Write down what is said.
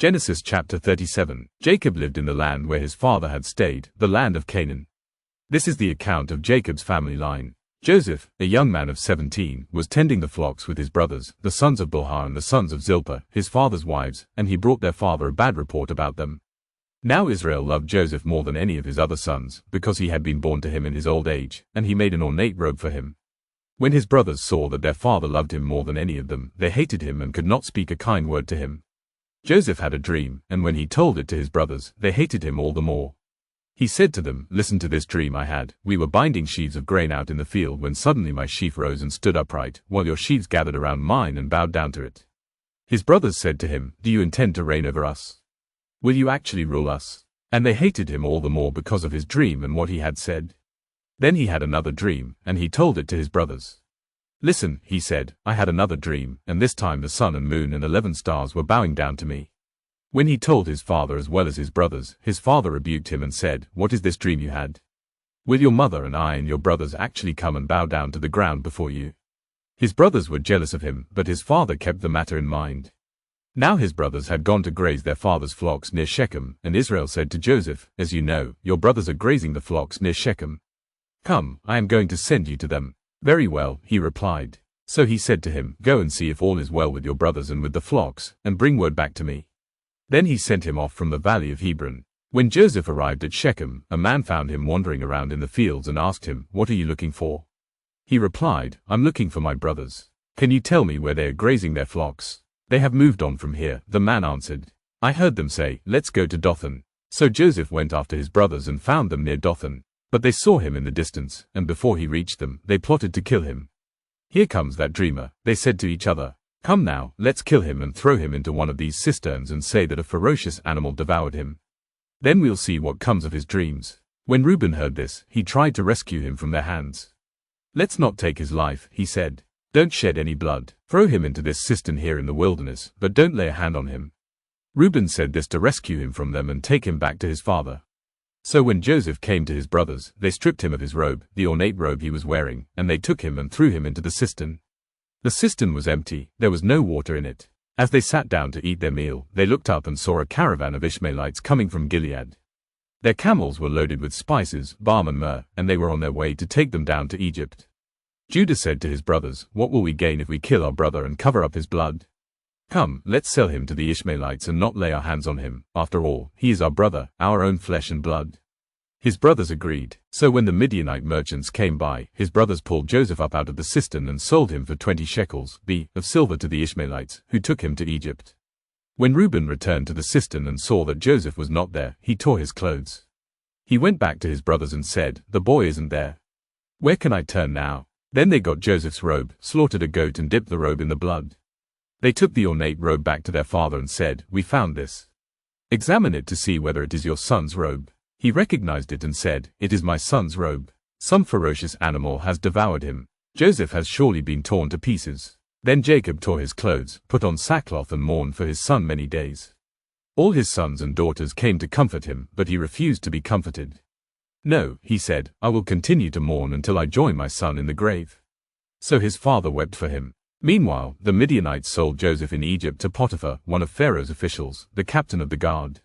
Genesis chapter 37. Jacob lived in the land where his father had stayed, the land of Canaan. This is the account of Jacob's family line. Joseph, a young man of 17, was tending the flocks with his brothers, the sons of Bilhah and the sons of Zilpah, his father's wives, and he brought their father a bad report about them. Now Israel loved Joseph more than any of his other sons, because he had been born to him in his old age, and he made an ornate robe for him. When his brothers saw that their father loved him more than any of them, they hated him and could not speak a kind word to him. Joseph had a dream, and when he told it to his brothers, they hated him all the more. He said to them, "Listen to this dream I had. We were binding sheaves of grain out in the field when suddenly my sheaf rose and stood upright, while your sheaves gathered around mine and bowed down to it." His brothers said to him, "Do you intend to reign over us? Will you actually rule us?" And they hated him all the more because of his dream and what he had said. Then he had another dream, and he told it to his brothers. "Listen," he said, "I had another dream, and this time the sun and moon and 11 stars were bowing down to me." When he told his father as well as his brothers, his father rebuked him and said, "What is this dream you had? Will your mother and I and your brothers actually come and bow down to the ground before you?" His brothers were jealous of him, but his father kept the matter in mind. Now his brothers had gone to graze their father's flocks near Shechem, and Israel said to Joseph, "As you know, your brothers are grazing the flocks near Shechem. Come, I am going to send you to them." "Very well," he replied. So he said to him, "Go and see if all is well with your brothers and with the flocks, and bring word back to me." Then he sent him off from the valley of Hebron. When Joseph arrived at Shechem, a man found him wandering around in the fields and asked him, "What are you looking for?" He replied, "I'm looking for my brothers. Can you tell me where they are grazing their flocks?" "They have moved on from here," the man answered. "I heard them say, 'Let's go to Dothan.'" So Joseph went after his brothers and found them near Dothan. But they saw him in the distance, and before he reached them, they plotted to kill him. "Here comes that dreamer," they said to each other. "Come now, let's kill him and throw him into one of these cisterns and say that a ferocious animal devoured him. Then we'll see what comes of his dreams." When Reuben heard this, he tried to rescue him from their hands. "Let's not take his life," he said. "Don't shed any blood. Throw him into this cistern here in the wilderness, but don't lay a hand on him." Reuben said this to rescue him from them and take him back to his father. So when Joseph came to his brothers, they stripped him of his robe, the ornate robe he was wearing, and they took him and threw him into the cistern. The cistern was empty, there was no water in it. As they sat down to eat their meal, they looked up and saw a caravan of Ishmaelites coming from Gilead. Their camels were loaded with spices, balm and myrrh, and they were on their way to take them down to Egypt. Judah said to his brothers, "What will we gain if we kill our brother and cover up his blood? Come, let's sell him to the Ishmaelites and not lay our hands on him. After all, he is our brother, our own flesh and blood." His brothers agreed. So when the Midianite merchants came by, his brothers pulled Joseph up out of the cistern and sold him for 20 shekels of silver to the Ishmaelites, who took him to Egypt. When Reuben returned to the cistern and saw that Joseph was not there, he tore his clothes. He went back to his brothers and said, "The boy isn't there. Where can I turn now?" Then they got Joseph's robe, slaughtered a goat and dipped the robe in the blood. They took the ornate robe back to their father and said, "We found this. Examine it to see whether it is your son's robe." He recognized it and said, "It is my son's robe. Some ferocious animal has devoured him. Joseph has surely been torn to pieces." Then Jacob tore his clothes, put on sackcloth and mourned for his son many days. All his sons and daughters came to comfort him, but he refused to be comforted. "No," he said, "I will continue to mourn until I join my son in the grave." So his father wept for him. Meanwhile, the Midianites sold Joseph in Egypt to Potiphar, one of Pharaoh's officials, the captain of the guard.